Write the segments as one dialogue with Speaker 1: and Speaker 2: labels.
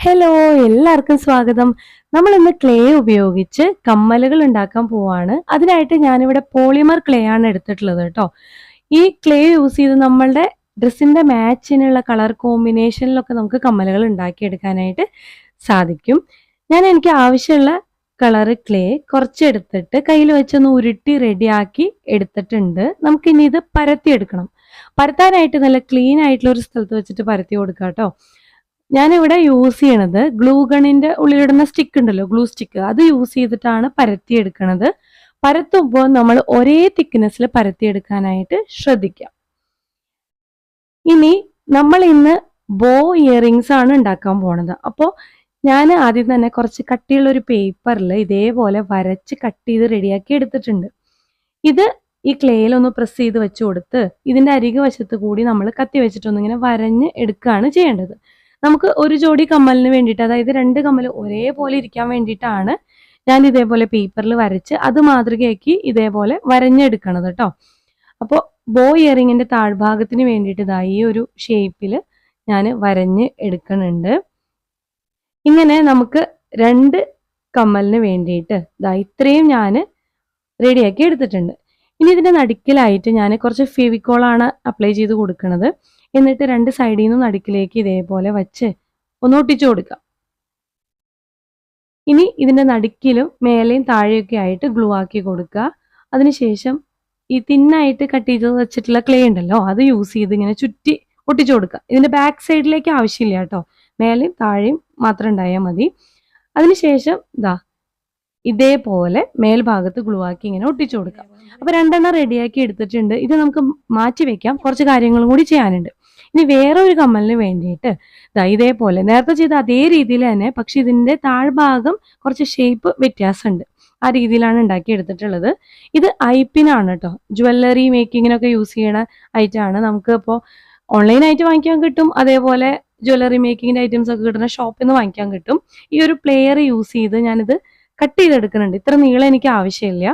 Speaker 1: Hello, എല്ലാവർക്കും സ്വാഗതം. നമ്മൾ ഇന്ന് ക്ലേ ഉപയോഗിച്ച് കമ്മലുകൾ ഉണ്ടാക്കാൻ പോവാണ്. അതിനായിട്ട് ഞാനിവിടെ പോളിമർ ക്ലേ ആണ് എടുത്തിട്ടുള്ളത് കേട്ടോ. ഈ ക്ലേ യൂസ് ചെയ്ത് നമ്മളുടെ ഡ്രസ്സിന്റെ മാച്ചിനുള്ള കളർ കോമ്പിനേഷനിലൊക്കെ നമുക്ക് കമ്മലുകൾ ഉണ്ടാക്കിയെടുക്കാനായിട്ട് സാധിക്കും. എനിക്ക് ആവശ്യമുള്ള കളർ ക്ലേ കുറച്ചെടുത്തിട്ട് കയ്യിൽ വെച്ചൊന്ന് ഉരുട്ടി റെഡിയാക്കി എടുത്തിട്ടുണ്ട്. നമുക്കിനി ഇത് പരത്തിയെടുക്കണം. പരത്താനായിട്ട് നല്ല ക്ലീൻ ആയിട്ടുള്ള ഒരു സ്ഥലത്ത് വെച്ചിട്ട് പരത്തി കൊടുക്കാം കേട്ടോ. ഞാനിവിടെ യൂസ് ചെയ്യണത് ഗ്ലൂ ഗണ്ണിന്റെ ഉള്ളിലിടുന്ന സ്റ്റിക്ക് ഉണ്ടല്ലോ, ഗ്ലൂ സ്റ്റിക്ക്, അത് യൂസ് ചെയ്തിട്ടാണ് പരത്തിയെടുക്കണത്. പരത്തുമ്പോൾ നമ്മൾ ഒരേ തിക്നെസ്സിൽ പരത്തിയെടുക്കാനായിട്ട് ശ്രദ്ധിക്കാം. ഇനി നമ്മൾ ഇന്ന് ബോ ഇയറിങ്സ് ആണ് ഉണ്ടാക്കാൻ പോണത്. അപ്പോൾ ഞാൻ ആദ്യം തന്നെ കുറച്ച് കട്ടിയുള്ള ഒരു പേപ്പറിൽ ഇതേപോലെ വരച്ച് കട്ട് ചെയ്ത് റെഡിയാക്കി എടുത്തിട്ടുണ്ട്. ഇത് ഈ ക്ലേയിൽ ഒന്ന് പ്രസ് ചെയ്ത് വെച്ച് കൊടുത്ത് ഇതിന്റെ അരികു വശത്ത് കൂടി നമ്മൾ കത്തി വെച്ചിട്ടൊന്നിങ്ങനെ വരഞ്ഞ് എടുക്കുകയാണ് ചെയ്യേണ്ടത്. നമുക്ക് ഒരു ജോഡി കമ്മലിന് വേണ്ടിയിട്ട്, അതായത് രണ്ട് കമ്മൽ ഒരേപോലെ ഇരിക്കാൻ വേണ്ടിയിട്ടാണ് ഞാൻ ഇതേപോലെ പേപ്പറിൽ വരച്ച് അത് മാതൃകയാക്കി ഇതേപോലെ വരഞ്ഞെടുക്കണത് കേട്ടോ. അപ്പോൾ ബോ ഇയറിങ്ങിന്റെ താഴ്ഭാഗത്തിന് വേണ്ടിയിട്ട് ഇതാ ഈ ഒരു ഷേപ്പിൽ ഞാൻ വരഞ്ഞ് എടുക്കണുണ്ട്. ഇങ്ങനെ നമുക്ക് രണ്ട് കമ്മലിന് വേണ്ടിയിട്ട് ഇതാ ഇത്രയും ഞാൻ റെഡിയാക്കി എടുത്തിട്ടുണ്ട്. ഇനി ഇതിന്റെ നടുക്കിലായിട്ട് ഞാൻ കുറച്ച് ഫെവിക്കോളാണ് അപ്ലൈ ചെയ്ത് കൊടുക്കുന്നത്. എന്നിട്ട് രണ്ട് സൈഡിൽ നിന്നും നടുക്കിലേക്ക് ഇതേപോലെ വെച്ച് ഒന്ന് ഒട്ടിച്ചു കൊടുക്കാം. ഇനി ഇതിന്റെ നടുക്കിലും മേലെയും താഴെയൊക്കെ ആയിട്ട് ഗ്ലൂ ആക്കി കൊടുക്കുക. അതിനുശേഷം ഈ തിന്നായിട്ട് കട്ട് ചെയ്ത് വെച്ചിട്ടുള്ള ക്ലേ ഉണ്ടല്ലോ, അത് യൂസ് ചെയ്ത് ഇങ്ങനെ ചുറ്റി ഒട്ടിച്ചു കൊടുക്കുക. ഇതിന്റെ ബാക്ക് സൈഡിലേക്ക് ആവശ്യമില്ല കേട്ടോ, മേലെയും താഴെയും മാത്രം ഉണ്ടായാൽ മതി. അതിനുശേഷം ഇതേപോലെ മേൽഭാഗത്ത് ഗ്ലൂ ആക്കി ഇങ്ങനെ ഒട്ടിച്ചു കൊടുക്കാം. അപ്പൊ രണ്ടെണ്ണം റെഡിയാക്കി എടുത്തിട്ടുണ്ട്. ഇത് നമുക്ക് മാറ്റി വെക്കാം, കുറച്ച് കാര്യങ്ങളും കൂടി ചെയ്യാനുണ്ട്. ഇനി വേറെ ഒരു കമ്മലിന് വേണ്ടിയിട്ട് ഇതേപോലെ നേരത്തെ ചെയ്ത അതേ രീതിയിൽ തന്നെ, പക്ഷെ ഇതിന്റെ താഴ്ഭാഗം കുറച്ച് ഷേപ്പ് വ്യത്യാസമുണ്ട്. ആ രീതിയിലാണ് ഉണ്ടാക്കി എടുത്തിട്ടുള്ളത്. ഇത് ഐപ്പിനാണ് കേട്ടോ, ജ്വല്ലറി മേക്കിങ്ങിനൊക്കെ യൂസ് ചെയ്യണ ഐറ്റമാണ്. നമുക്ക് ഇപ്പോൾ ഓൺലൈനായിട്ട് വാങ്ങിക്കാൻ കിട്ടും, അതേപോലെ ജ്വല്ലറി മേക്കിങ്ങിന്റെ ഐറ്റംസ് ഒക്കെ കിട്ടുന്ന ഷോപ്പിൽ നിന്ന് വാങ്ങിക്കാൻ കിട്ടും. ഈ ഒരു പ്ലെയർ യൂസ് ചെയ്ത് ഞാനിത് കട്ട് ചെയ്തെടുക്കുന്നുണ്ട്. ഇത്ര നീളം എനിക്ക് ആവശ്യമില്ല.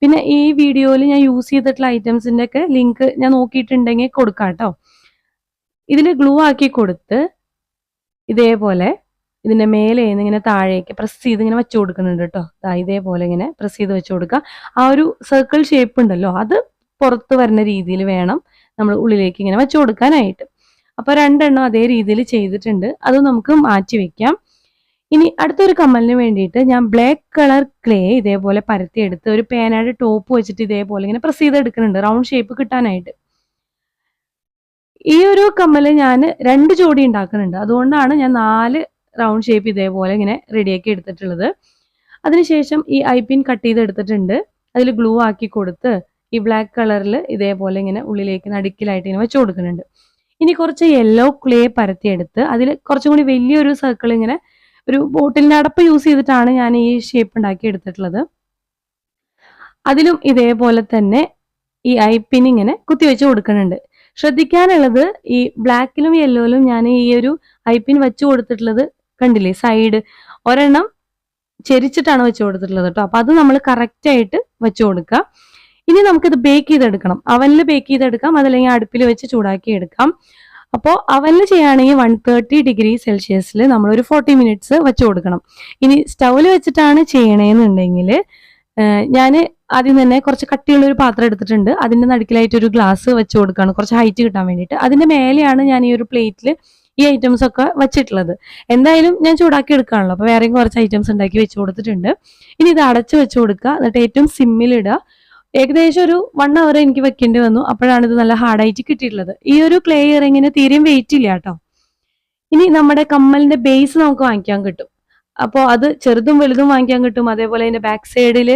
Speaker 1: പിന്നെ ഈ വീഡിയോയിൽ ഞാൻ യൂസ് ചെയ്തിട്ടുള്ള ഐറ്റംസിന്റെ ഒക്കെ ലിങ്ക് ഞാൻ നോക്കിയിട്ടുണ്ടെങ്കിൽ കൊടുക്കാം കേട്ടോ. ഇതിൽ ഗ്ലൂ ആക്കി കൊടുത്ത് ഇതേപോലെ ഇതിന്റെ മേലെ ഇങ്ങനെ താഴേക്ക് പ്രസ് ചെയ്ത് ഇങ്ങനെ വെച്ചു കൊടുക്കുന്നുണ്ട് കേട്ടോ. ഇതേപോലെ ഇങ്ങനെ പ്രസ് ചെയ്ത് വെച്ചു കൊടുക്കുക. ആ ഒരു സർക്കിൾ ഷേപ്പ് ഉണ്ടല്ലോ, അത് പുറത്ത് വരുന്ന രീതിയിൽ വേണം നമ്മൾ ഉള്ളിലേക്ക് ഇങ്ങനെ വെച്ചു കൊടുക്കാനായിട്ട്. അപ്പൊ രണ്ടെണ്ണം അതേ രീതിയിൽ ചെയ്തിട്ടുണ്ട്, അത് നമുക്ക് മാറ്റി വെക്കാം. ഇനി അടുത്തൊരു കമ്മലിന് വേണ്ടിയിട്ട് ഞാൻ ബ്ലാക്ക് കളർ ക്ലേ ഇതേപോലെ പരത്തിയെടുത്ത് ഒരു പേനയുടെ ടോപ്പ് വെച്ചിട്ട് ഇതേപോലെ ഇങ്ങനെ പ്രസ് ചെയ്ത് എടുക്കുന്നുണ്ട്, റൗണ്ട് ഷേപ്പ് കിട്ടാനായിട്ട്. ഈ ഒരു കമ്മല് ഞാൻ രണ്ട് ജോഡി ഉണ്ടാക്കുന്നുണ്ട്, അതുകൊണ്ടാണ് ഞാൻ 4 റൗണ്ട് ഷേപ്പ് ഇതേപോലെ ഇങ്ങനെ റെഡിയാക്കി എടുത്തിട്ടുള്ളത്. അതിനുശേഷം ഈ ഐപ്പിൻ കട്ട് ചെയ്ത് എടുത്തിട്ടുണ്ട്, അതിൽ ഗ്ലൂ ആക്കി കൊടുത്ത് ഈ ബ്ലാക്ക് കളറിൽ ഇതേപോലെ ഇങ്ങനെ ഉള്ളിലേക്ക് നടുക്കിലായിട്ട് ഇങ്ങനെ വെച്ച് കൊടുക്കുന്നുണ്ട്. ഇനി കുറച്ച് യെല്ലോ ക്ലേ പരത്തിയെടുത്ത് അതിൽ കുറച്ചും കൂടി വലിയൊരു സർക്കിൾ ഇങ്ങനെ ഒരു ബോട്ടിലിന്റെ അടപ്പ് യൂസ് ചെയ്തിട്ടാണ് ഞാൻ ഈ ഷേപ്പ് ഉണ്ടാക്കി എടുത്തിട്ടുള്ളത്. അതിലും ഇതേപോലെ തന്നെ ഈ ഐപ്പിൻ ഇങ്ങനെ കുത്തിവെച്ച് കൊടുക്കുന്നുണ്ട്. ശ്രദ്ധിക്കാനുള്ളത് ഈ ബ്ലാക്കിലും യെല്ലോയിലും ഞാൻ ഈ ഒരു ഐപ്പിൻ വെച്ച് കൊടുത്തിട്ടുള്ളത് കണ്ടില്ലേ, സൈഡ് ഒരെണ്ണം ചെരിച്ചിട്ടാണ് വെച്ച് കൊടുത്തിട്ടുള്ളത് കേട്ടോ. അപ്പൊ അത് നമ്മൾ കറക്റ്റ് ആയിട്ട് വെച്ച് കൊടുക്കുക. ഇനി നമുക്കിത് ബേക്ക് ചെയ്തെടുക്കണം. അവനിൽ ബേക്ക് ചെയ്തെടുക്കാം, അതല്ലെങ്കിൽ അടുപ്പിൽ വെച്ച് ചൂടാക്കി എടുക്കാം. അപ്പോൾ അവനിൽ ചെയ്യുകയാണെങ്കിൽ 130 ഡിഗ്രി സെൽഷ്യസിൽ നമ്മളൊരു 40 മിനിറ്റ്സ് വെച്ച് കൊടുക്കണം. ഇനി സ്റ്റൗവിൽ വെച്ചിട്ടാണ് ചെയ്യണേന്നുണ്ടെങ്കിൽ ഞാൻ ആദ്യം തന്നെ കുറച്ച് കട്ടിയുള്ള ഒരു പാത്രം എടുത്തിട്ടുണ്ട്, അതിന്റെ നടുക്കിലായിട്ട് ഒരു ഗ്ലാസ് വെച്ച് കൊടുക്കുകയാണ്, കുറച്ച് ഹൈറ്റ് കിട്ടാൻ വേണ്ടിയിട്ട്. അതിന്റെ മേലെയാണ് ഞാൻ ഈ ഒരു പ്ലേറ്റിൽ ഈ ഐറ്റംസ് ഒക്കെ വെച്ചിട്ടുള്ളത്. എന്തായാലും ഞാൻ ചൂടാക്കി എടുക്കുകയാണല്ലോ, അപ്പൊ വേറെയും കുറച്ച് ഐറ്റംസ് ഉണ്ടാക്കി വെച്ച് കൊടുത്തിട്ടുണ്ട്. ഇനി ഇത് അടച്ച് വെച്ച് കൊടുക്കുക, എന്നിട്ട് ഏറ്റവും സിമ്മിലിടുക. ഏകദേശം ഒരു 1 അവർ എനിക്ക് വെക്കേണ്ടി വന്നു, അപ്പോഴാണ് ഇത് നല്ല ഹാർഡായിട്ട് കിട്ടിയിട്ടുള്ളത്. ഈ ഒരു ക്ലേ ഇയറിങ്ങിന് തീരെയും വെയിറ്റ് ഇല്ല കേട്ടോ. ഇനി നമ്മുടെ കമ്മലിന്റെ ബേസ് നമുക്ക് വാങ്ങിക്കാൻ കിട്ടും. അപ്പോൾ അത് ചെറുതും വലുതും വാങ്ങിക്കാൻ കിട്ടും. അതേപോലെ അതിന്റെ ബാക്ക് സൈഡിൽ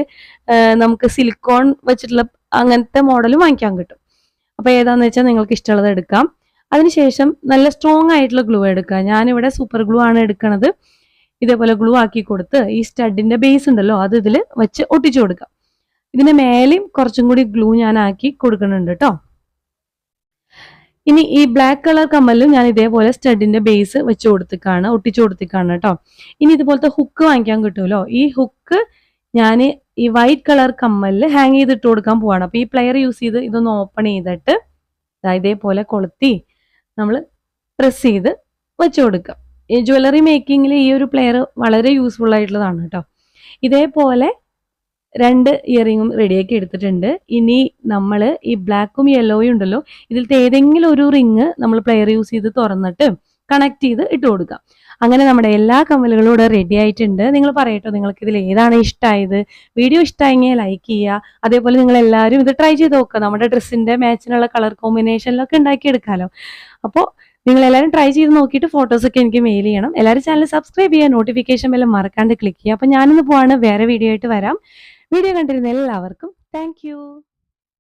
Speaker 1: നമുക്ക് സിലിക്കോൺ വെച്ചിട്ടുള്ള അങ്ങനത്തെ മോഡലും വാങ്ങിക്കാൻ കിട്ടും. അപ്പൊ ഏതാന്ന് വെച്ചാൽ നിങ്ങൾക്ക് ഇഷ്ടമുള്ളത് എടുക്കാം. അതിനുശേഷം നല്ല സ്ട്രോങ് ആയിട്ടുള്ള ഗ്ലൂ എടുക്കുക. ഞാനിവിടെ സൂപ്പർ ഗ്ലൂ ആണ് എടുക്കുന്നത്. ഇതേപോലെ ഗ്ലൂ ആക്കി കൊടുത്ത് ഈ സ്റ്റഡിന്റെ ബേസ് ഉണ്ടല്ലോ, അത് ഇതിൽ വെച്ച് ഒട്ടിച്ചു കൊടുക്കാം. ഇതിന്റെ മേലെയും കുറച്ചും കൂടി ഗ്ലൂ ഞാൻ ആക്കി കൊടുക്കുന്നുണ്ട് കേട്ടോ. ഇനി ഈ ബ്ലാക്ക് കളർ കമ്മലും ഞാൻ ഇതേപോലെ സ്റ്റഡിന്റെ ബേസ് വെച്ച് കൊടുത്തിക്കാണ്, ഒട്ടിച്ചു കൊടുത്തിക്കാണ് കേട്ടോ. ഇനി ഇതുപോലത്തെ ഹുക്ക് വാങ്ങിക്കാൻ കിട്ടുമല്ലോ, ഈ ഹുക്ക് ഞാൻ ഈ വൈറ്റ് കളർ കമ്മലിൽ ഹാങ് ചെയ്തിട്ട് കൊടുക്കാൻ പോവാണ്. അപ്പൊ ഈ പ്ലെയർ യൂസ് ചെയ്ത് ഇതൊന്ന് ഓപ്പൺ ചെയ്തിട്ട് ഇതേപോലെ കൊളുത്തി നമ്മൾ പ്രസ് ചെയ്ത് വെച്ച് കൊടുക്കുക. ജ്വല്ലറി മേക്കിങ്ങിൽ ഈ ഒരു പ്ലെയർ വളരെ യൂസ്ഫുൾ ആയിട്ടുള്ളതാണ് കേട്ടോ. ഇതേപോലെ 2 ഇയറിങ്ങും റെഡിയാക്കി എടുത്തിട്ടുണ്ട്. ഇനി നമ്മൾ ഈ ബ്ലാക്കും യെല്ലോയും ഉണ്ടല്ലോ, ഇതിലത്തെ ഏതെങ്കിലും ഒരു റിങ് നമ്മൾ പ്ലെയർ യൂസ് ചെയ്ത് തുറന്നിട്ട് കണക്ട് ചെയ്ത് ഇട്ട് കൊടുക്കാം. അങ്ങനെ നമ്മുടെ എല്ലാ കമ്മലുകളും ഇവിടെ റെഡി ആയിട്ടുണ്ട്. നിങ്ങൾ പറയട്ടോ നിങ്ങൾക്ക് ഇതിൽ ഏതാണ് ഇഷ്ടമായത്. വീഡിയോ ഇഷ്ടമായെങ്കിൽ ലൈക്ക് ചെയ്യുക. അതേപോലെ നിങ്ങൾ എല്ലാവരും ഇത് ട്രൈ ചെയ്ത് നോക്കുക. നമ്മുടെ ഡ്രസ്സിന്റെ മാച്ചിനുള്ള കളർ കോമ്പിനേഷനിലൊക്കെ ഉണ്ടാക്കിയെടുക്കാമല്ലോ. അപ്പോൾ നിങ്ങൾ എല്ലാവരും ട്രൈ ചെയ്ത് നോക്കിയിട്ട് ഫോട്ടോസൊക്കെ എനിക്ക് മെയിൽ ചെയ്യണം. എല്ലാവരും ചാനൽ സബ്സ്ക്രൈബ് ചെയ്യുക, നോട്ടിഫിക്കേഷൻ ബെല്ലും മറക്കാണ്ട് ക്ലിക്ക് ചെയ്യുക. അപ്പോൾ ഞാനിന്ന് പോവാണ്, വേറെ വീഡിയോ ആയിട്ട് വരാം. വീഡിയോ കണ്ടിരുന്ന എല്ലാവർക്കും താങ്ക്